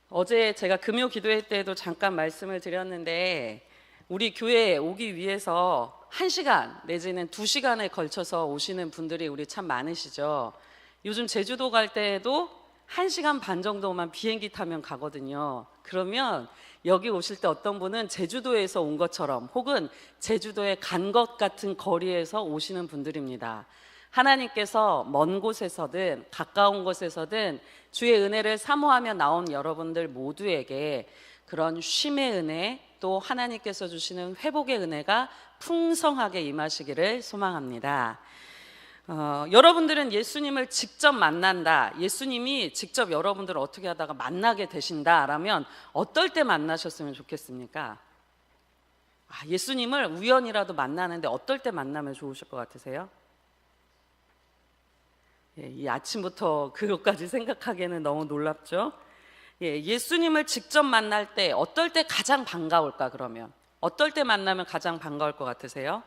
어제 제가 금요 기도회 때도 잠깐 말씀을 드렸는데 우리 교회에 오기 위해서 1시간 내지는 2시간에 걸쳐서 오시는 분들이 우리 참 많으시죠. 요즘 제주도 갈 때에도 1시간 반 정도만 비행기 타면 가거든요. 그러면 여기 오실 때 어떤 분은 제주도에서 온 것처럼 혹은 제주도에 간 것 같은 거리에서 오시는 분들입니다. 하나님께서 먼 곳에서든 가까운 곳에서든 주의 은혜를 사모하며 나온 여러분들 모두에게 그런 쉼의 은혜, 또 하나님께서 주시는 회복의 은혜가 풍성하게 임하시기를 소망합니다. 여러분들은 예수님을 직접 만난다, 예수님이 직접 여러분들을 어떻게 하다가 만나게 되신다라면 어떨 때 만나셨으면 좋겠습니까? 예수님을 우연이라도 만나는데 어떨 때 만나면 좋으실 것 같으세요? 이 아침부터 그것까지 생각하기에는 너무 놀랍죠? 예수님을 직접 만날 때 어떨 때 가장 반가울까? 그러면 어떨 때 만나면 가장 반가울 것 같으세요?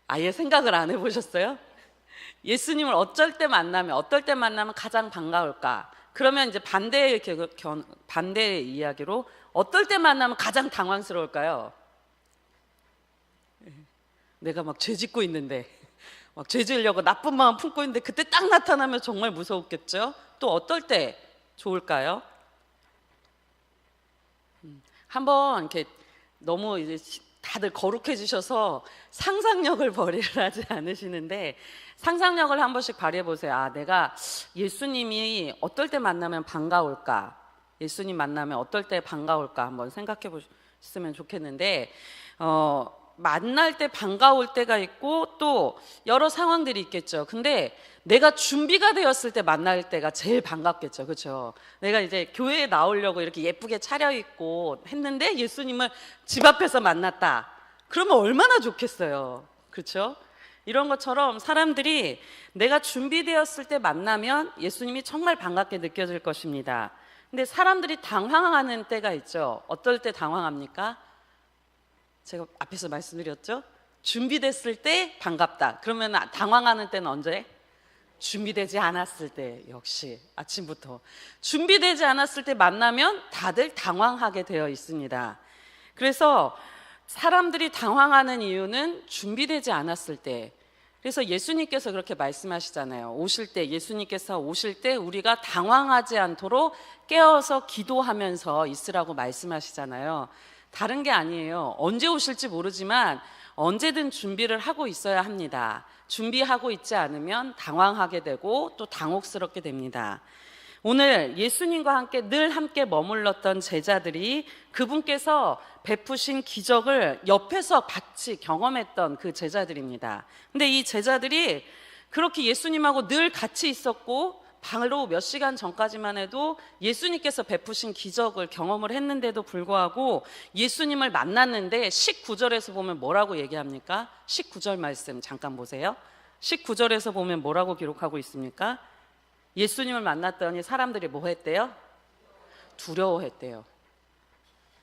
아예 생각을 안 해보셨어요? 예수님을 어떨 때 만나면 가장 반가울까? 그러면 이제 반대의 이야기로 어떨 때 만나면 가장 당황스러울까요? 내가 막 죄 짓고 있는데, 막 죄 지으려고 나쁜 마음 품고 있는데 그때 딱 나타나면 정말 무서웠겠죠? 또 어떨 때 좋을까요? 한번 이렇게 너무 이제 다들 거룩해지셔서 상상력을 발휘를 하지 않으시는데 상상력을 한 번씩 발휘해 보세요. 내가 예수님이 어떨 때 만나면 반가울까? 예수님 만나면 어떨 때 반가울까? 한번 생각해 보셨으면 좋겠는데 만날 때 반가울 때가 있고 또 여러 상황들이 있겠죠. 근데 내가 준비가 되었을 때 만날 때가 제일 반갑겠죠. 그렇죠? 내가 이제 교회에 나오려고 이렇게 예쁘게 차려입고 했는데 예수님을 집 앞에서 만났다. 그러면 얼마나 좋겠어요. 그렇죠? 이런 것처럼 사람들이 내가 준비되었을 때 만나면 예수님이 정말 반갑게 느껴질 것입니다. 근데 사람들이 당황하는 때가 있죠. 어떨 때 당황합니까? 제가 앞에서 말씀드렸죠? 준비됐을 때 반갑다. 그러면 당황하는 때는 언제? 준비되지 않았을 때. 역시 아침부터 준비되지 않았을 때 만나면 다들 당황하게 되어 있습니다. 그래서 사람들이 당황하는 이유는 준비되지 않았을 때. 그래서 예수님께서 그렇게 말씀하시잖아요. 예수님께서 오실 때 우리가 당황하지 않도록 깨어서 기도하면서 있으라고 말씀하시잖아요. 다른 게 아니에요. 언제 오실지 모르지만 언제든 준비를 하고 있어야 합니다. 준비하고 있지 않으면 당황하게 되고 또 당혹스럽게 됩니다. 오늘 예수님과 함께 늘 함께 머물렀던 제자들이 그분께서 베푸신 기적을 옆에서 같이 경험했던 그 제자들입니다. 근데 이 제자들이 그렇게 예수님하고 늘 같이 있었고 바로 몇 시간 전까지만 해도 예수님께서 베푸신 기적을 경험을 했는데도 불구하고 예수님을 만났는데 19절에서 보면 뭐라고 얘기합니까? 19절 말씀 잠깐 보세요. 19절에서 보면 뭐라고 기록하고 있습니까? 예수님을 만났더니 사람들이 뭐 했대요? 두려워했대요.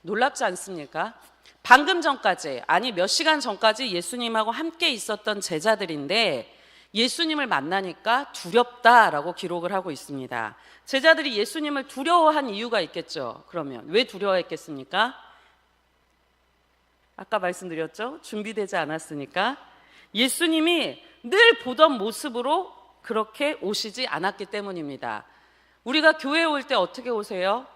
놀랍지 않습니까? 방금 전까지, 아니 몇 시간 전까지 예수님하고 함께 있었던 제자들인데 예수님을 만나니까 두렵다라고 기록을 하고 있습니다. 제자들이 예수님을 두려워한 이유가 있겠죠. 그러면 왜 두려워했겠습니까? 아까 말씀드렸죠. 준비되지 않았으니까. 예수님이 늘 보던 모습으로 그렇게 오시지 않았기 때문입니다. 우리가 교회에 올 때 어떻게 오세요?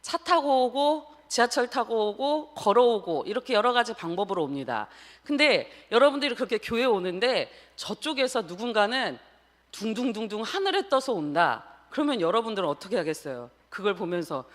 차 타고 오고 지하철 타고 오고 걸어오고 이렇게 여러 가지 방법으로 옵니다. 근데 여러분들이 그렇게 교회에 오는데 저쪽에서 누군가는 둥둥둥둥 하늘에 떠서 온다. 그러면 여러분들은 어떻게 하겠어요? 그걸 보면서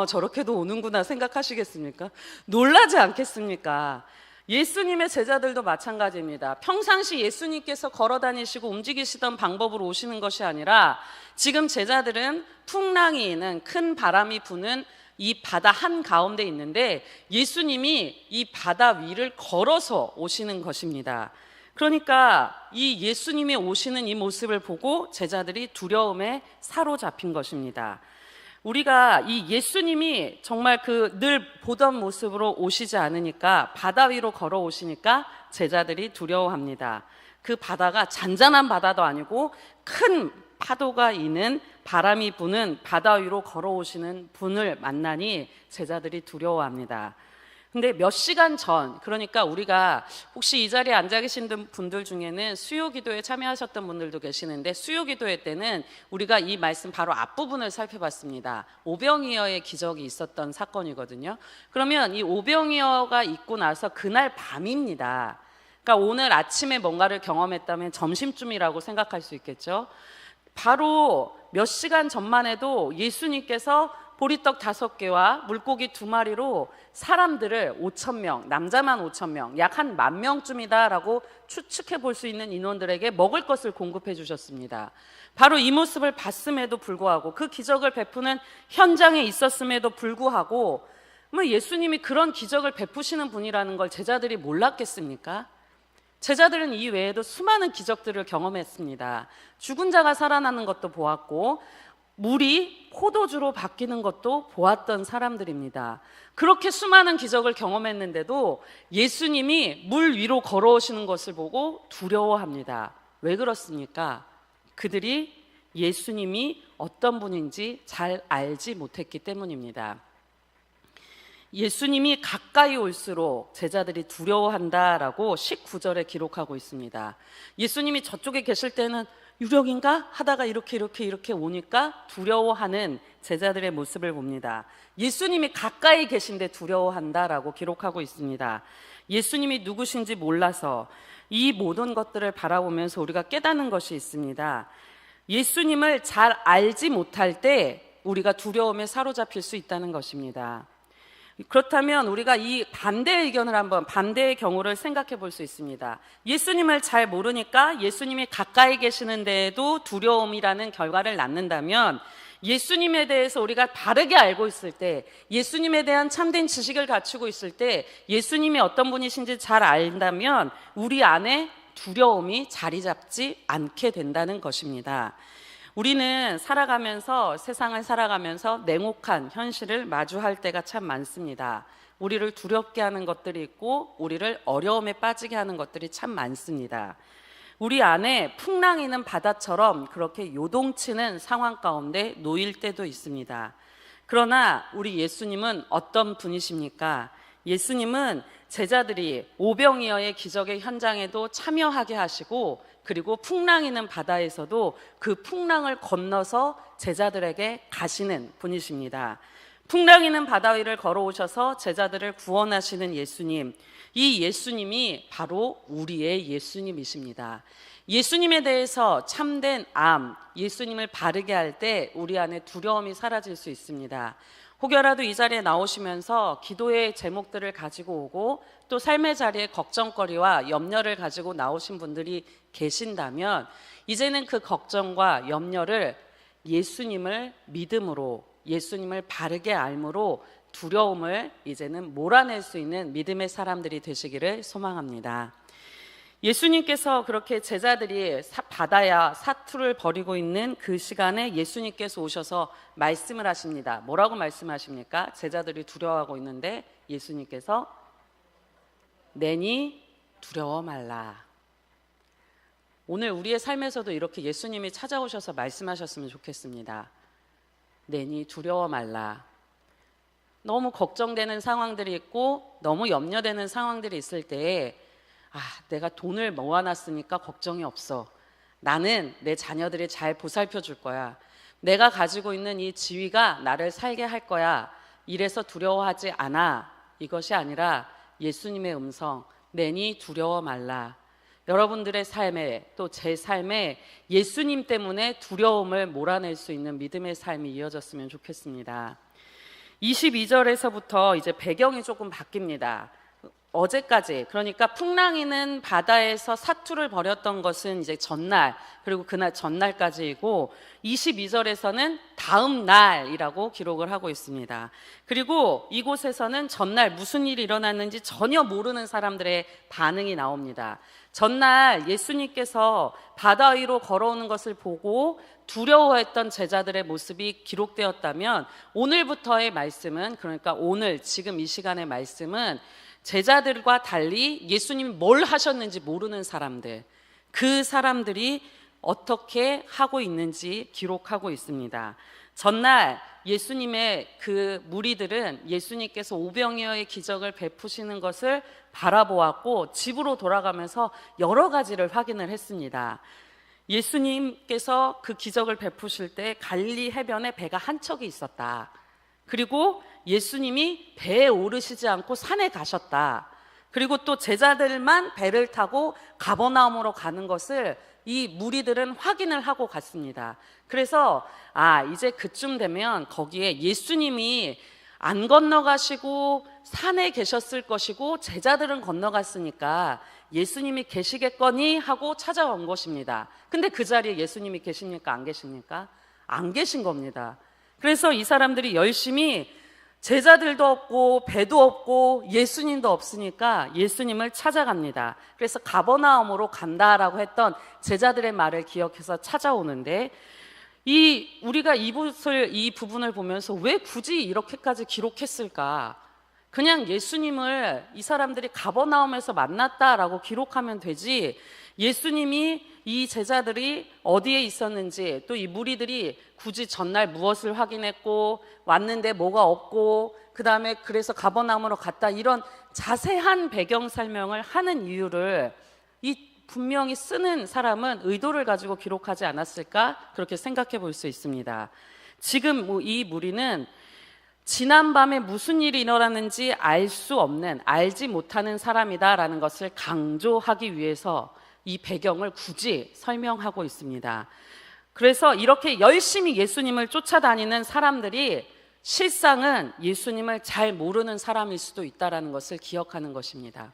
저렇게도 오는구나 생각하시겠습니까? 놀라지 않겠습니까? 예수님의 제자들도 마찬가지입니다. 평상시 예수님께서 걸어 다니시고 움직이시던 방법으로 오시는 것이 아니라 지금 제자들은 풍랑이 있는 큰 바람이 부는 이 바다 한가운데 있는데 예수님이 이 바다 위를 걸어서 오시는 것입니다. 그러니까 이 예수님이 오시는 이 모습을 보고 제자들이 두려움에 사로잡힌 것입니다. 우리가 이 예수님이 정말 그 늘 보던 모습으로 오시지 않으니까 바다 위로 걸어오시니까 제자들이 두려워합니다. 그 바다가 잔잔한 바다도 아니고 큰 파도가 이는 바람이 부는 바다 위로 걸어오시는 분을 만나니 제자들이 두려워합니다. 근데 몇 시간 전, 그러니까 우리가 혹시 이 자리에 앉아 계신 분들 중에는 수요 기도에 참여하셨던 분들도 계시는데, 수요 기도회 때는 우리가 이 말씀 바로 앞부분을 살펴봤습니다. 오병이어의 기적이 있었던 사건이거든요. 그러면 이 오병이어가 있고 나서 그날 밤입니다. 그러니까 오늘 아침에 뭔가를 경험했다면 점심쯤이라고 생각할 수 있겠죠. 바로 몇 시간 전만 해도 예수님께서 보리떡 5개와 물고기 2마리로 사람들을 5,000명, 남자만 5,000명, 약 한 10,000명쯤이다라고 추측해 볼 수 있는 인원들에게 먹을 것을 공급해 주셨습니다. 바로 이 모습을 봤음에도 불구하고, 그 기적을 베푸는 현장에 있었음에도 불구하고, 예수님이 그런 기적을 베푸시는 분이라는 걸 제자들이 몰랐겠습니까? 제자들은 이 외에도 수많은 기적들을 경험했습니다. 죽은 자가 살아나는 것도 보았고, 물이 포도주로 바뀌는 것도 보았던 사람들입니다. 그렇게 수많은 기적을 경험했는데도 예수님이 물 위로 걸어오시는 것을 보고 두려워합니다. 왜 그렇습니까? 그들이 예수님이 어떤 분인지 잘 알지 못했기 때문입니다. 예수님이 가까이 올수록 제자들이 두려워한다라고 19절에 기록하고 있습니다. 예수님이 저쪽에 계실 때는 유령인가 하다가 이렇게 오니까 두려워하는 제자들의 모습을 봅니다. 예수님이 가까이 계신데 두려워한다라고 기록하고 있습니다. 예수님이 누구신지 몰라서 이 모든 것들을 바라보면서 우리가 깨닫는 것이 있습니다. 예수님을 잘 알지 못할 때 우리가 두려움에 사로잡힐 수 있다는 것입니다. 그렇다면 우리가 이 반대의 의견을 한번, 반대의 경우를 생각해 볼 수 있습니다. 예수님을 잘 모르니까 예수님이 가까이 계시는 데에도 두려움이라는 결과를 낳는다면, 예수님에 대해서 우리가 바르게 알고 있을 때, 예수님에 대한 참된 지식을 갖추고 있을 때, 예수님이 어떤 분이신지 잘 안다면 우리 안에 두려움이 자리 잡지 않게 된다는 것입니다. 우리는 살아가면서, 세상을 살아가면서 냉혹한 현실을 마주할 때가 참 많습니다. 우리를 두렵게 하는 것들이 있고 우리를 어려움에 빠지게 하는 것들이 참 많습니다. 우리 안에 풍랑이는 바다처럼 그렇게 요동치는 상황 가운데 놓일 때도 있습니다. 그러나 우리 예수님은 어떤 분이십니까? 예수님은 제자들이 오병이어의 기적의 현장에도 참여하게 하시고, 그리고 풍랑이는 바다에서도 그 풍랑을 건너서 제자들에게 가시는 분이십니다. 풍랑이는 바다 위를 걸어오셔서 제자들을 구원하시는 예수님, 이 예수님이 바로 우리의 예수님이십니다. 예수님에 대해서 참된 암, 예수님을 바르게 할 때 우리 안에 두려움이 사라질 수 있습니다. 혹여라도 이 자리에 나오시면서 기도의 제목들을 가지고 오고 또 삶의 자리에 걱정거리와 염려를 가지고 나오신 분들이 계신다면, 이제는 그 걱정과 염려를 예수님을 믿음으로, 예수님을 바르게 알므로 두려움을 이제는 몰아낼 수 있는 믿음의 사람들이 되시기를 소망합니다. 예수님께서 그렇게 제자들이 바다야 사투를 벌이고 있는 그 시간에 예수님께서 오셔서 말씀을 하십니다. 뭐라고 말씀하십니까? 제자들이 두려워하고 있는데 예수님께서 내니 두려워 말라. 오늘 우리의 삶에서도 이렇게 예수님이 찾아오셔서 말씀하셨으면 좋겠습니다. 내니 두려워 말라. 너무 걱정되는 상황들이 있고 너무 염려되는 상황들이 있을 때에, 내가 돈을 모아놨으니까 걱정이 없어. 나는 내 자녀들이 잘 보살펴 줄 거야. 내가 가지고 있는 이 지위가 나를 살게 할 거야. 이래서 두려워하지 않아. 이것이 아니라 예수님의 음성, 내니 두려워 말라. 여러분들의 삶에, 또 제 삶에 예수님 때문에 두려움을 몰아낼 수 있는 믿음의 삶이 이어졌으면 좋겠습니다. 22절에서부터 이제 배경이 조금 바뀝니다. 어제까지, 그러니까 풍랑이는 바다에서 사투를 벌였던 것은 이제 전날, 그리고 그날 전날까지이고, 22절에서는 다음 날이라고 기록을 하고 있습니다. 그리고 이곳에서는 전날 무슨 일이 일어났는지 전혀 모르는 사람들의 반응이 나옵니다. 전날 예수님께서 바다 위로 걸어오는 것을 보고 두려워했던 제자들의 모습이 기록되었다면, 오늘부터의 말씀은, 그러니까 오늘 지금 이 시간의 말씀은 제자들과 달리 예수님이 뭘 하셨는지 모르는 사람들, 그 사람들이 어떻게 하고 있는지 기록하고 있습니다. 전날 예수님의 그 무리들은 예수님께서 오병이어의 기적을 베푸시는 것을 바라보았고 집으로 돌아가면서 여러 가지를 확인을 했습니다. 예수님께서 그 기적을 베푸실 때 갈릴리 해변에 배가 한 척이 있었다. 그리고 예수님이 배에 오르시지 않고 산에 가셨다. 그리고 또 제자들만 배를 타고 가버나움으로 가는 것을 이 무리들은 확인을 하고 갔습니다. 그래서 이제 그쯤 되면 거기에 예수님이 안 건너가시고 산에 계셨을 것이고 제자들은 건너갔으니까 예수님이 계시겠거니 하고 찾아온 것입니다. 근데 그 자리에 예수님이 계십니까? 안 계십니까? 안 계신 겁니다. 그래서 이 사람들이 열심히 제자들도 없고 배도 없고 예수님도 없으니까 예수님을 찾아갑니다. 그래서 가버나움으로 간다라고 했던 제자들의 말을 기억해서 찾아오는데 우리가 이 부분을 보면서 왜 굳이 이렇게까지 기록했을까? 그냥 예수님을 이 사람들이 가버나움에서 만났다라고 기록하면 되지, 예수님이 이 제자들이 어디에 있었는지, 또 이 무리들이 굳이 전날 무엇을 확인했고 왔는데 뭐가 없고 그 다음에 그래서 가버나움으로 갔다, 이런 자세한 배경 설명을 하는 이유를 이 분명히 쓰는 사람은 의도를 가지고 기록하지 않았을까, 그렇게 생각해 볼 수 있습니다. 지금 이 무리는 지난밤에 무슨 일이 일어났는지 알 수 없는, 알지 못하는 사람이다라는 것을 강조하기 위해서 이 배경을 굳이 설명하고 있습니다. 그래서 이렇게 열심히 예수님을 쫓아다니는 사람들이 실상은 예수님을 잘 모르는 사람일 수도 있다는 것을 기억하는 것입니다.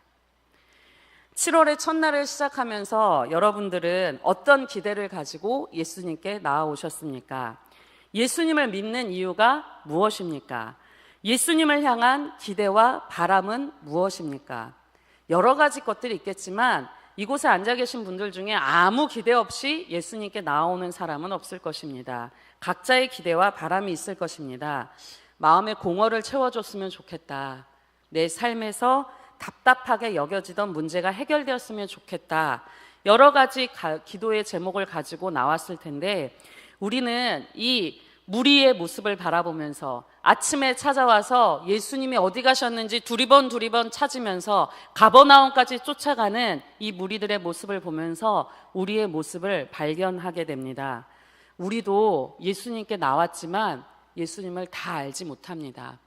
7월의 첫날을 시작하면서 여러분들은 어떤 기대를 가지고 예수님께 나아오셨습니까? 예수님을 믿는 이유가 무엇입니까? 예수님을 향한 기대와 바람은 무엇입니까? 여러 가지 것들이 있겠지만 이곳에 앉아 계신 분들 중에 아무 기대 없이 예수님께 나아오는 사람은 없을 것입니다. 각자의 기대와 바람이 있을 것입니다. 마음의 공허를 채워줬으면 좋겠다. 내 삶에서 답답하게 여겨지던 문제가 해결되었으면 좋겠다. 여러 가지 기도의 제목을 가지고 나왔을 텐데, 우리는 이 무리의 모습을 바라보면서 아침에 찾아와서 예수님이 어디 가셨는지 두리번 찾으면서 가버나움까지 쫓아가는 이 무리들의 모습을 보면서 우리의 모습을 발견하게 됩니다. 우리도 예수님께 나왔지만 예수님을 다 알지 못합니다.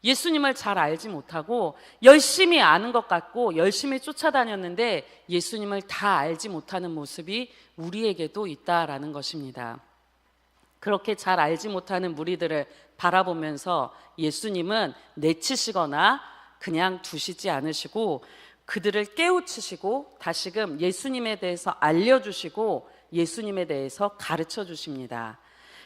예수님을 잘 알지 못하고 열심히 아는 것 같고 열심히 쫓아다녔는데 예수님을 다 알지 못하는 모습이 우리에게도 있다라는 것입니다. 그렇게 잘 알지 못하는 무리들을 바라보면서 예수님은 내치시거나 그냥 두시지 않으시고 그들을 깨우치시고 다시금 예수님에 대해서 알려주시고 예수님에 대해서 가르쳐 주십니다.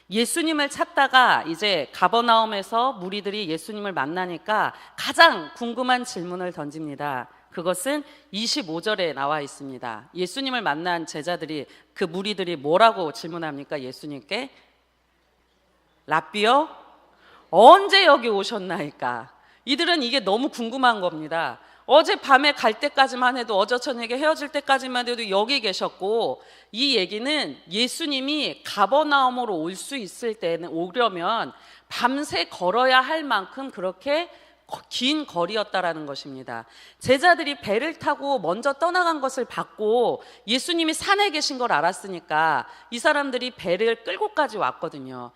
예수님을 찾다가 이제 가버나움에서 무리들이 예수님을 만나니까 가장 궁금한 질문을 던집니다. 그것은 25절에 나와 있습니다. 예수님을 만난 제자들이, 그 무리들이 뭐라고 질문합니까? 예수님께 랍비요? 언제 여기 오셨나이까? 이들은 이게 너무 궁금한 겁니다. 어제 밤에 갈 때까지만 해도, 어제 저녁에 헤어질 때까지만 해도 여기 계셨고, 이 얘기는 예수님이 가버나움으로 올 수 있을 때는, 오려면 밤새 걸어야 할 만큼 그렇게 긴 거리였다라는 것입니다. 제자들이 배를 타고 먼저 떠나간 것을 봤고 예수님이 산에 계신 걸 알았으니까 이 사람들이 배를 끌고까지 왔거든요.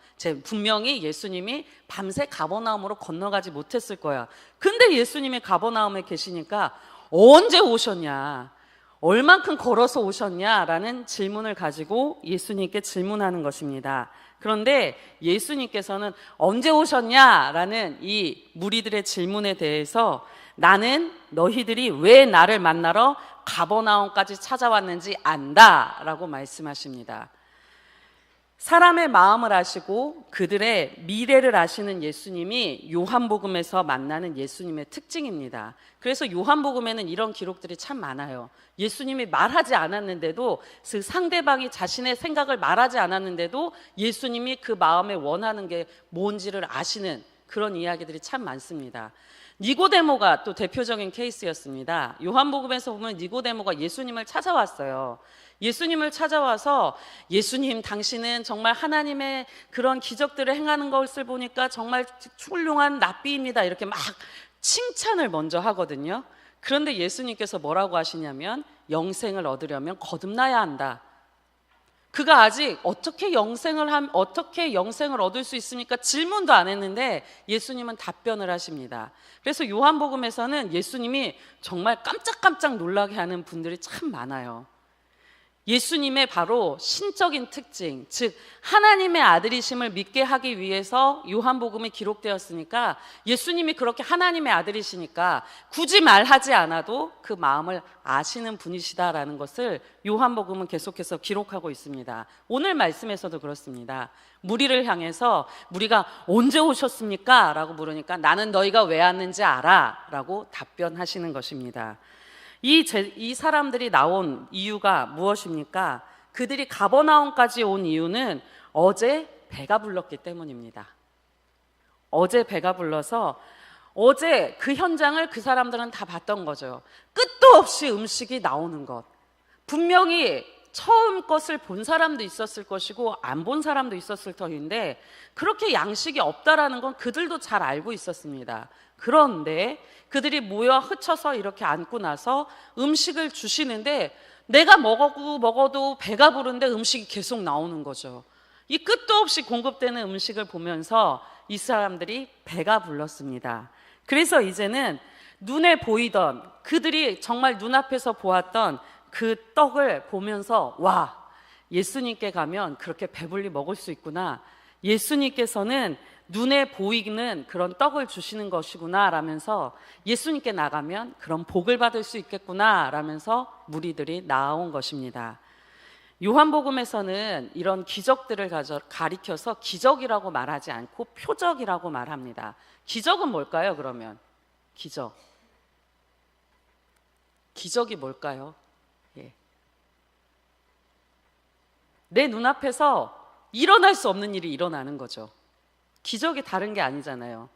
분명히 예수님이 밤새 가버나움으로 건너가지 못했을 거야. 근데 예수님이 가버나움에 계시니까 언제 오셨냐, 얼만큼 걸어서 오셨냐라는 질문을 가지고 예수님께 질문하는 것입니다. 그런데 예수님께서는 언제 오셨냐라는 이 무리들의 질문에 대해서 나는 너희들이 왜 나를 만나러 가버나움까지 찾아왔는지 안다라고 말씀하십니다. 사람의 마음을 아시고 그들의 미래를 아시는 예수님이 요한복음에서 만나는 예수님의 특징입니다. 그래서 요한복음에는 이런 기록들이 참 많아요. 예수님이 말하지 않았는데도, 그 상대방이 자신의 생각을 말하지 않았는데도 예수님이 그 마음에 원하는 게 뭔지를 아시는 그런 이야기들이 참 많습니다. 니고데모가 또 대표적인 케이스였습니다. 요한복음에서 보면 니고데모가 예수님을 찾아왔어요. 예수님을 찾아와서 예수님, 당신은 정말 하나님의 그런 기적들을 행하는 것을 보니까 정말 훌륭한 랍비입니다. 이렇게 막 칭찬을 먼저 하거든요. 그런데 예수님께서 뭐라고 하시냐면 영생을 얻으려면 거듭나야 한다. 그가 아직 어떻게 영생을 얻을 수 있습니까? 질문도 안 했는데 예수님은 답변을 하십니다. 그래서 요한복음에서는 예수님이 정말 깜짝깜짝 놀라게 하는 분들이 참 많아요. 예수님의 바로 신적인 특징, 즉 하나님의 아들이심을 믿게 하기 위해서 요한복음이 기록되었으니까, 예수님이 그렇게 하나님의 아들이시니까 굳이 말하지 않아도 그 마음을 아시는 분이시다라는 것을 요한복음은 계속해서 기록하고 있습니다. 오늘 말씀에서도 그렇습니다. 무리를 향해서 무리가 언제 오셨습니까? 라고 물으니까 나는 너희가 왜 왔는지 알아 라고 답변하시는 것입니다. 이 사람들이 나온 이유가 무엇입니까? 그들이 가버나움까지 온 이유는 어제 배가 불렀기 때문입니다. 어제 배가 불러서 어제 그 현장을 그 사람들은 다 봤던 거죠. 끝도 없이 음식이 나오는 것. 분명히 처음 것을 본 사람도 있었을 것이고 안 본 사람도 있었을 터인데 그렇게 양식이 없다라는 건 그들도 잘 알고 있었습니다. 그런데 그들이 모여 흩쳐서 이렇게 앉고 나서 음식을 주시는데 내가 먹어도 배가 부른데 음식이 계속 나오는 거죠. 이 끝도 없이 공급되는 음식을 보면서 이 사람들이 배가 불렀습니다. 그래서 이제는 눈에 보이던, 그들이 정말 눈앞에서 보았던 그 떡을 보면서 와, 예수님께 가면 그렇게 배불리 먹을 수 있구나, 예수님께서는 눈에 보이는 그런 떡을 주시는 것이구나 라면서 예수님께 나가면 그런 복을 받을 수 있겠구나 라면서 무리들이 나아온 것입니다. 요한복음에서는 이런 기적들을 가리켜서 기적이라고 말하지 않고 표적이라고 말합니다. 기적은 뭘까요? 그러면 기적이 뭘까요? 내 눈앞에서 일어날 수 없는 일이 일어나는 거죠. 기적이 다른 게 아니잖아요.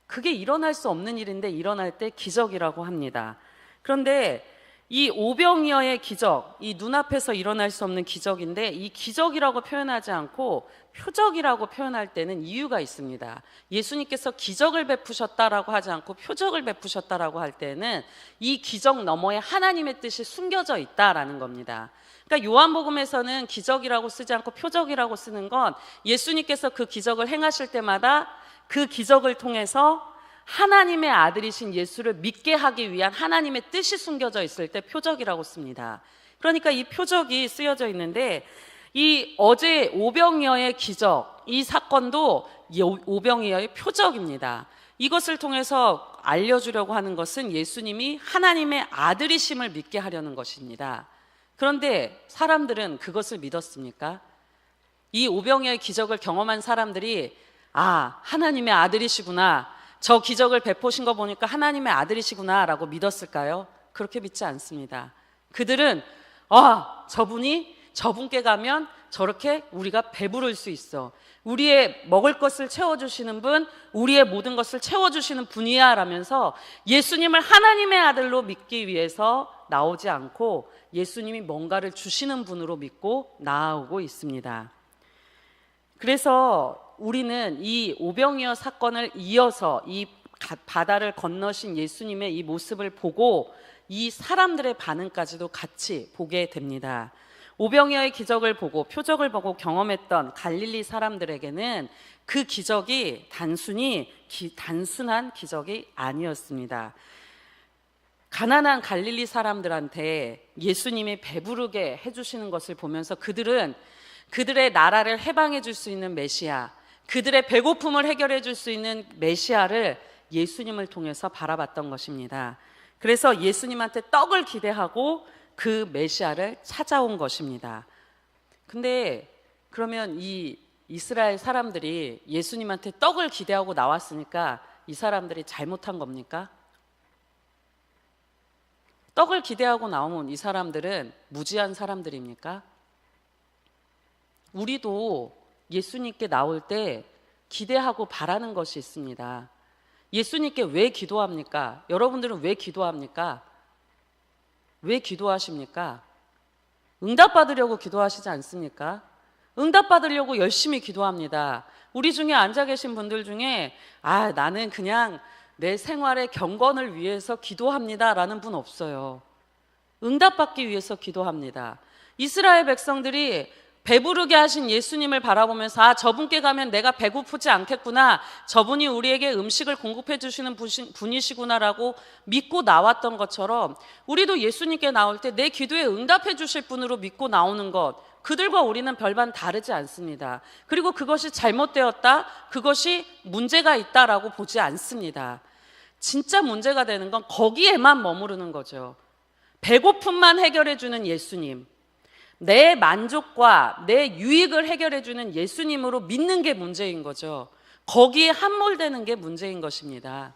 그게 일어날 수 없는 일인데 일어날 때 기적이라고 합니다. 그런데 이 오병이어의 기적, 이 눈앞에서 일어날 수 없는 기적인데 이 기적이라고 표현하지 않고 표적이라고 표현할 때는 이유가 있습니다. 예수님께서 기적을 베푸셨다라고 하지 않고 표적을 베푸셨다라고 할 때는 이 기적 너머에 하나님의 뜻이 숨겨져 있다라는 겁니다. 그러니까 요한복음에서는 기적이라고 쓰지 않고 표적이라고 쓰는 건 예수님께서 그 기적을 행하실 때마다 그 기적을 통해서 하나님의 아들이신 예수를 믿게 하기 위한 하나님의 뜻이 숨겨져 있을 때 표적이라고 씁니다. 그러니까 이 표적이 쓰여져 있는데 이 어제 오병이어의 기적, 이 사건도 오병이어의 표적입니다. 이것을 통해서 알려주려고 하는 것은 예수님이 하나님의 아들이심을 믿게 하려는 것입니다. 그런데 사람들은 그것을 믿었습니까? 이 오병이어의 기적을 경험한 사람들이 하나님의 아들이시구나, 저 기적을 베푸신 거 보니까 하나님의 아들이시구나 라고 믿었을까요? 그렇게 믿지 않습니다. 그들은 저분께 가면 저렇게 우리가 배부를 수 있어, 우리의 먹을 것을 채워주시는 분, 우리의 모든 것을 채워주시는 분이야 라면서 예수님을 하나님의 아들로 믿기 위해서 나오지 않고 예수님이 뭔가를 주시는 분으로 믿고 나아오고 있습니다. 그래서 우리는 이 오병이어 사건을 이어서 이 바다를 건너신 예수님의 이 모습을 보고 이 사람들의 반응까지도 같이 보게 됩니다. 오병이어의 기적을 보고 표적을 보고 경험했던 갈릴리 사람들에게는 그 기적이 단순한 기적이 아니었습니다. 가난한 갈릴리 사람들한테 예수님이 배부르게 해주시는 것을 보면서 그들은 그들의 나라를 해방해 줄 수 있는 메시아, 그들의 배고픔을 해결해 줄 수 있는 메시아를 예수님을 통해서 바라봤던 것입니다. 그래서 예수님한테 떡을 기대하고 그 메시아를 찾아온 것입니다. 근데 그러면 이 이스라엘 사람들이 예수님한테 떡을 기대하고 나왔으니까 이 사람들이 잘못한 겁니까? 떡을 기대하고 나온 이 사람들은 무지한 사람들입니까? 우리도 예수님께 나올 때 기대하고 바라는 것이 있습니다. 예수님께 왜 기도합니까? 여러분들은 왜 기도합니까? 왜 기도하십니까? 응답받으려고 기도하시지 않습니까? 응답받으려고 열심히 기도합니다. 우리 중에 앉아 계신 분들 중에 나는 그냥 내 생활의 경건을 위해서 기도합니다 라는 분 없어요. 응답받기 위해서 기도합니다. 이스라엘 백성들이 배부르게 하신 예수님을 바라보면서 저분께 가면 내가 배고프지 않겠구나, 저분이 우리에게 음식을 공급해 주시는 분이시구나라고 믿고 나왔던 것처럼 우리도 예수님께 나올 때 내 기도에 응답해 주실 분으로 믿고 나오는 것, 그들과 우리는 별반 다르지 않습니다. 그리고 그것이 잘못되었다, 그것이 문제가 있다라고 보지 않습니다. 진짜 문제가 되는 건 거기에만 머무르는 거죠. 배고픔만 해결해 주는 예수님, 내 만족과 내 유익을 해결해 주는 예수님으로 믿는 게 문제인 거죠. 거기에 함몰되는 게 문제인 것입니다.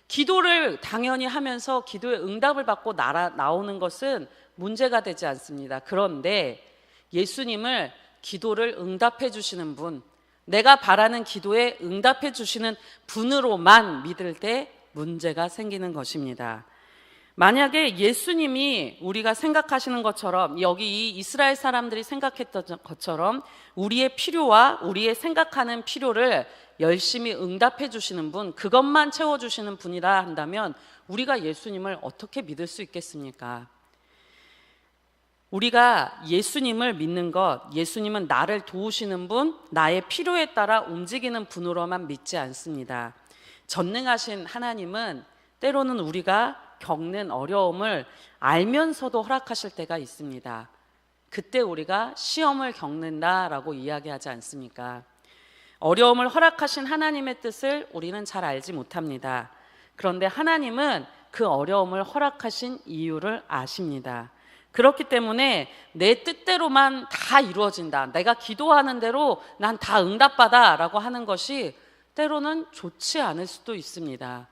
기도를 당연히 하면서 기도에 응답을 받고 나오는 것은 문제가 되지 않습니다. 그런데 예수님을 기도를 응답해 주시는 분, 내가 바라는 기도에 응답해 주시는 분으로만 믿을 때 문제가 생기는 것입니다. 만약에 예수님이 우리가 생각하시는 것처럼, 여기 이 이스라엘 사람들이 생각했던 것처럼 우리의 필요와 우리의 생각하는 필요를 열심히 응답해 주시는 분, 그것만 채워주시는 분이라 한다면 우리가 예수님을 어떻게 믿을 수 있겠습니까? 우리가 예수님을 믿는 것, 예수님은 나를 도우시는 분, 나의 필요에 따라 움직이는 분으로만 믿지 않습니다. 전능하신 하나님은 때로는 우리가 겪는 어려움을 알면서도 허락하실 때가 있습니다. 그때 우리가 시험을 겪는다라고 이야기하지 않습니까? 어려움을 허락하신 하나님의 뜻을 우리는 잘 알지 못합니다. 그런데 하나님은 그 어려움을 허락하신 이유를 아십니다. 그렇기 때문에 내 뜻대로만 다 이루어진다, 내가 기도하는 대로 난 다 응답받아 라고 하는 것이 때로는 좋지 않을 수도 있습니다.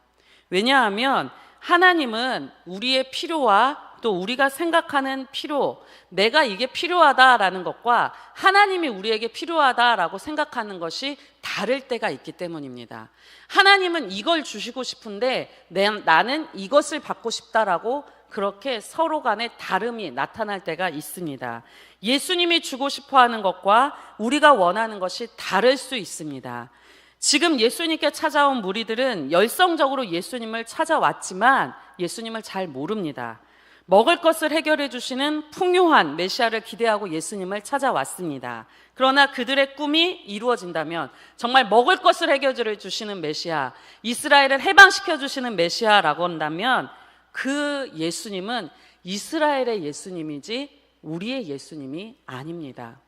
왜냐하면 하나님은 우리의 필요와 또 우리가 생각하는 필요, 내가 이게 필요하다라는 것과 하나님이 우리에게 필요하다라고 생각하는 것이 다를 때가 있기 때문입니다. 하나님은 이걸 주시고 싶은데 나는 이것을 받고 싶다라고 그렇게 서로 간에 다름이 나타날 때가 있습니다. 예수님이 주고 싶어 하는 것과 우리가 원하는 것이 다를 수 있습니다. 지금 예수님께 찾아온 무리들은 열성적으로 예수님을 찾아왔지만 예수님을 잘 모릅니다. 먹을 것을 해결해 주시는 풍요한 메시아를 기대하고 예수님을 찾아왔습니다. 그러나 그들의 꿈이 이루어진다면, 정말 먹을 것을 해결해 주시는 메시아, 이스라엘을 해방시켜 주시는 메시아라고 한다면 그 예수님은 이스라엘의 예수님이지 우리의 예수님이 아닙니다.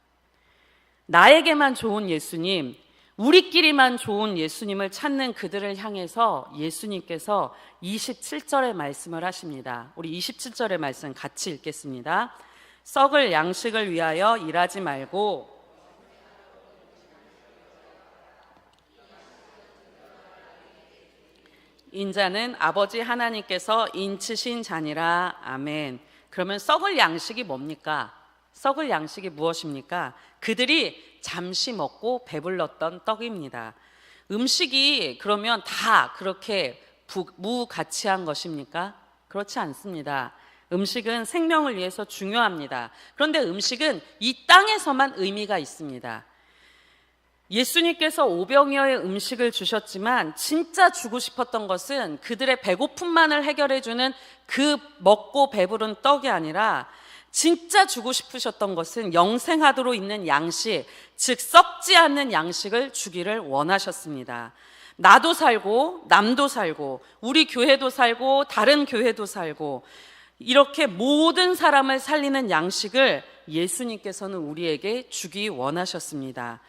나에게만 좋은 예수님, 우리끼리만 좋은 예수님을 찾는 그들을 향해서 예수님께서 27절의 말씀을 하십니다. 우리 27절의 말씀 같이 읽겠습니다. 썩을 양식을 위하여 일하지 말고 인자는 아버지 하나님께서 인치신 자니라. 아멘. 그러면 썩을 양식이 뭡니까? 썩을 양식이 무엇입니까? 그들이 잠시 먹고 배불렀던 떡입니다. 음식이 그러면 다 그렇게 무가치한 것입니까? 그렇지 않습니다. 음식은 생명을 위해서 중요합니다. 그런데 음식은 이 땅에서만 의미가 있습니다. 예수님께서 5병여의 음식을 주셨지만 진짜 주고 싶었던 것은 그들의 배고픔만을 해결해주는 그 먹고 배부른 떡이 아니라 진짜 주고 싶으셨던 것은 영생하도록 있는 양식, 즉 썩지 않는 양식을 주기를 원하셨습니다. 나도 살고 남도 살고 우리 교회도 살고 다른 교회도 살고 이렇게 모든 사람을 살리는 양식을 예수님께서는 우리에게 주기 원하셨습니다.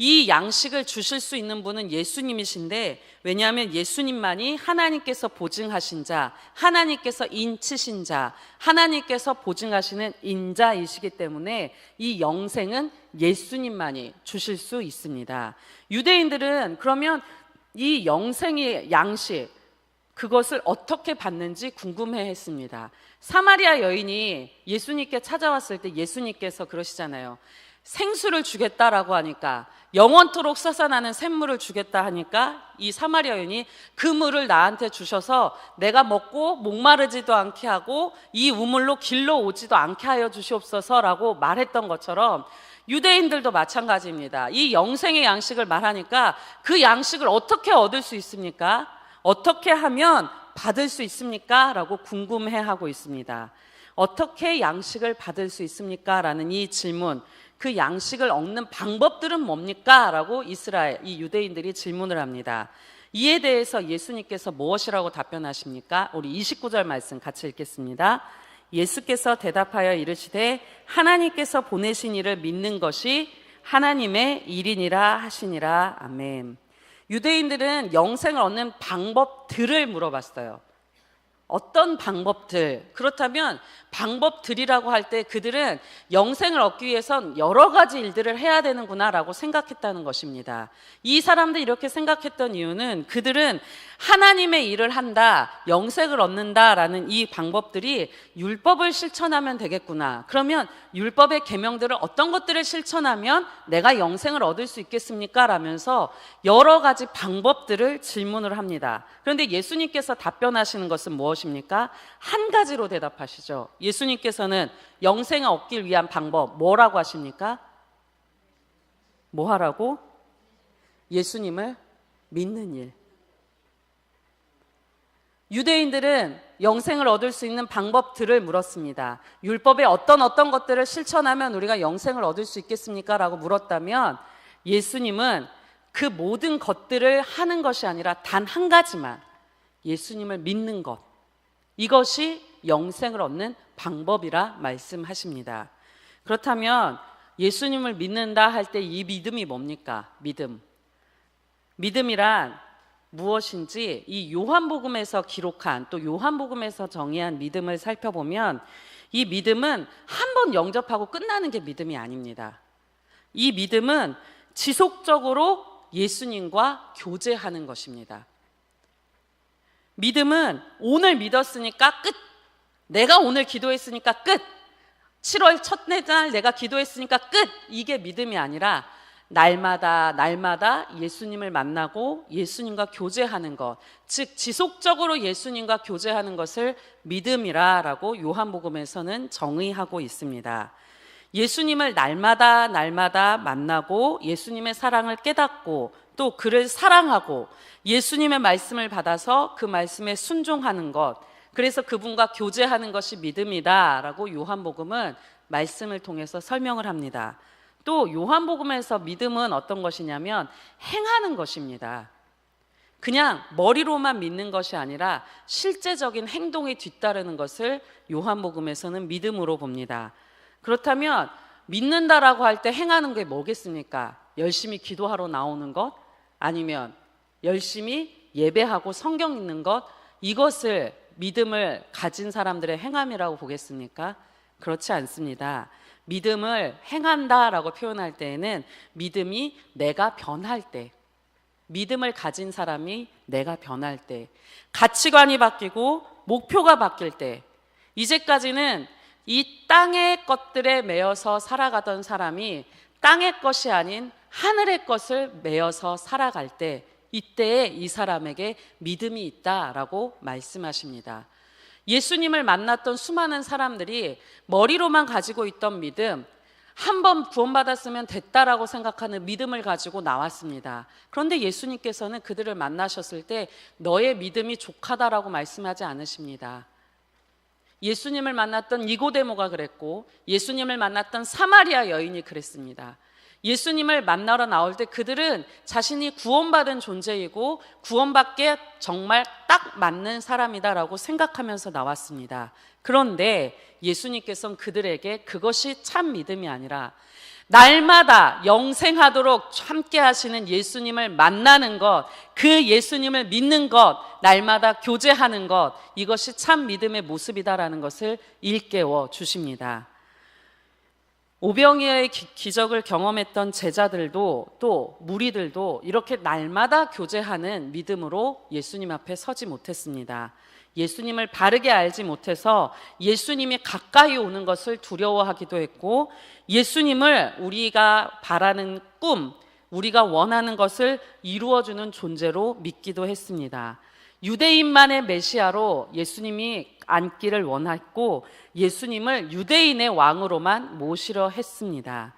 이 양식을 주실 수 있는 분은 예수님이신데, 왜냐하면 예수님만이 하나님께서 보증하신 자, 하나님께서 인치신 자, 하나님께서 보증하시는 인자이시기 때문에 이 영생은 예수님만이 주실 수 있습니다. 유대인들은 그러면 이 영생의 양식, 그것을 어떻게 받는지 궁금해했습니다. 사마리아 여인이 예수님께 찾아왔을 때 예수님께서 그러시잖아요. 생수를 주겠다라고 하니까, 영원토록 솟아나는 샘물을 주겠다 하니까 이 사마리아 여인이 그 물을 나한테 주셔서 내가 먹고 목마르지도 않게 하고 이 우물로 길로 오지도 않게 하여 주시옵소서라고 말했던 것처럼 유대인들도 마찬가지입니다. 이 영생의 양식을 말하니까 그 양식을 어떻게 얻을 수 있습니까? 어떻게 하면 받을 수 있습니까? 라고 궁금해하고 있습니다. 어떻게 양식을 받을 수 있습니까? 라는 이 질문, 그 양식을 얻는 방법들은 뭡니까? 라고 이 유대인들이 질문을 합니다. 이에 대해서 예수님께서 무엇이라고 답변하십니까? 우리 29절 말씀 같이 읽겠습니다. 예수께서 대답하여 이르시되 하나님께서 보내신 이를 믿는 것이 하나님의 일이니라 하시니라. 아멘. 유대인들은 영생을 얻는 방법들을 물어봤어요. 어떤 방법들? 그렇다면 방법들이라고 할 때 그들은 영생을 얻기 위해선 여러 가지 일들을 해야 되는구나라고 생각했다는 것입니다. 이 사람들이 이렇게 생각했던 이유는 그들은 하나님의 일을 한다, 영생을 얻는다라는 이 방법들이 율법을 실천하면 되겠구나. 그러면 율법의 계명들을 어떤 것들을 실천하면 내가 영생을 얻을 수 있겠습니까? 라면서 여러 가지 방법들을 질문을 합니다. 그런데 예수님께서 답변하시는 것은 무엇입니까? 한 가지로 대답하시죠. 예수님께서는 영생을 얻기 위한 방법 뭐라고 하십니까? 뭐 하라고? 예수님을 믿는 일. 유대인들은 영생을 얻을 수 있는 방법들을 물었습니다. 율법의 어떤 것들을 실천하면 우리가 영생을 얻을 수 있겠습니까? 라고 물었다면 예수님은 그 모든 것들을 하는 것이 아니라 단 한 가지만, 예수님을 믿는 것, 이것이 영생을 얻는 방법이라 말씀하십니다. 그렇다면 예수님을 믿는다 할 때 이 믿음이 뭡니까? 믿음이란 무엇인지 이 요한복음에서 기록한, 또 요한복음에서 정의한 믿음을 살펴보면 이 믿음은 한 번 영접하고 끝나는 게 믿음이 아닙니다. 이 믿음은 지속적으로 예수님과 교제하는 것입니다. 믿음은 오늘 믿었으니까 끝, 내가 오늘 기도했으니까 끝, 7월 첫째 날 내가 기도했으니까 끝, 이게 믿음이 아니라 날마다 예수님을 만나고 예수님과 교제하는 것, 즉 지속적으로 예수님과 교제하는 것을 믿음이라고 요한복음에서는 정의하고 있습니다. 예수님을 날마다 만나고 예수님의 사랑을 깨닫고 또 그를 사랑하고 예수님의 말씀을 받아서 그 말씀에 순종하는 것, 그래서 그분과 교제하는 것이 믿음이다라고 요한복음은 말씀을 통해서 설명을 합니다. 또 요한복음에서 믿음은 어떤 것이냐면 행하는 것입니다. 그냥 머리로만 믿는 것이 아니라 실제적인 행동이 뒤따르는 것을 요한복음에서는 믿음으로 봅니다. 그렇다면 믿는다라고 할 때 행하는 게 뭐겠습니까? 열심히 기도하러 나오는 것, 아니면 열심히 예배하고 성경 읽는 것, 이것을 믿음을 가진 사람들의 행함이라고 보겠습니까? 그렇지 않습니다. 믿음을 행한다라고 표현할 때에는 믿음이 내가 변할 때, 믿음을 가진 사람이 내가 변할 때, 가치관이 바뀌고 목표가 바뀔 때, 이제까지는 이 땅의 것들에 매여서 살아가던 사람이 땅의 것이 아닌 하늘의 것을 매여서 살아갈 때, 이때에 이 사람에게 믿음이 있다라고 말씀하십니다. 예수님을 만났던 수많은 사람들이 머리로만 가지고 있던 믿음, 한 번 구원받았으면 됐다라고 생각하는 믿음을 가지고 나왔습니다. 그런데 예수님께서는 그들을 만나셨을 때 너의 믿음이 족하다라고 말씀하지 않으십니다. 예수님을 만났던 니고데모가 그랬고 예수님을 만났던 사마리아 여인이 그랬습니다. 예수님을 만나러 나올 때 그들은 자신이 구원받은 존재이고 구원받기에 정말 딱 맞는 사람이다라고 생각하면서 나왔습니다. 그런데 예수님께서는 그들에게 그것이 참 믿음이 아니라 날마다 영생하도록 함께 하시는 예수님을 만나는 것, 그 예수님을 믿는 것, 날마다 교제하는 것, 이것이 참 믿음의 모습이다라는 것을 일깨워 주십니다. 오병이어의 기적을 경험했던 제자들도 또 무리들도 이렇게 날마다 교제하는 믿음으로 예수님 앞에 서지 못했습니다. 예수님을 바르게 알지 못해서 예수님이 가까이 오는 것을 두려워하기도 했고, 예수님을 우리가 바라는 꿈, 우리가 원하는 것을 이루어주는 존재로 믿기도 했습니다. 유대인만의 메시아로 예수님이 앉기를 원했고, 예수님을 유대인의 왕으로만 모시려 했습니다.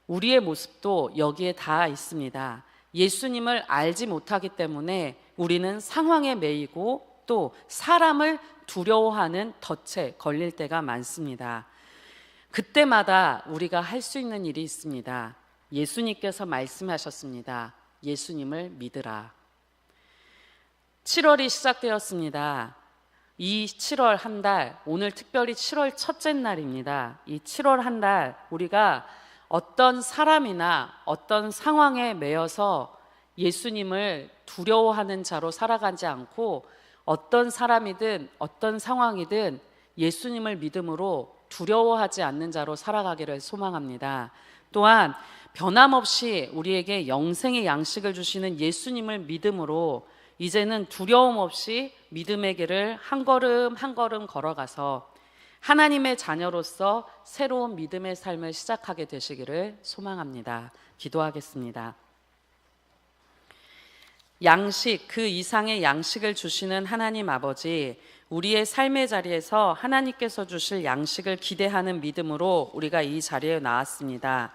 우리의 모습도 여기에 다 있습니다. 예수님을 알지 못하기 때문에 우리는 상황에 매이고 또 사람을 두려워하는 덫에 걸릴 때가 많습니다. 그때마다 우리가 할 수 있는 일이 있습니다. 예수님께서 말씀하셨습니다. 예수님을 믿으라. 7월이 시작되었습니다. 이 7월 한 달, 오늘 특별히 7월 첫째 날입니다. 이 7월 한 달 우리가 어떤 사람이나 어떤 상황에 매여서 예수님을 두려워하는 자로 살아가지 않고, 어떤 사람이든 어떤 상황이든 예수님을 믿음으로 두려워하지 않는 자로 살아가기를 소망합니다. 또한 변함없이 우리에게 영생의 양식을 주시는 예수님을 믿음으로 이제는 두려움 없이 믿음의 길을 한 걸음 한 걸음 걸어가서 하나님의 자녀로서 새로운 믿음의 삶을 시작하게 되시기를 소망합니다. 기도하겠습니다. 양식, 그 이상의 양식을 주시는 하나님 아버지, 우리의 삶의 자리에서 하나님께서 주실 양식을 기대하는 믿음으로 우리가 이 자리에 나왔습니다.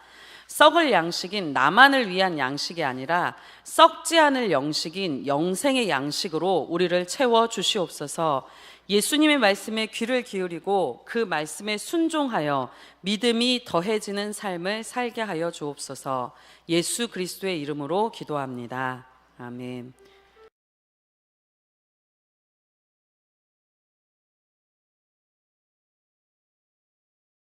썩을 양식인 나만을 위한 양식이 아니라 썩지 않을 양식인 영생의 양식으로 우리를 채워 주시옵소서. 예수님의 말씀에 귀를 기울이고 그 말씀에 순종하여 믿음이 더해지는 삶을 살게 하여 주옵소서. 예수 그리스도의 이름으로 기도합니다. 아멘.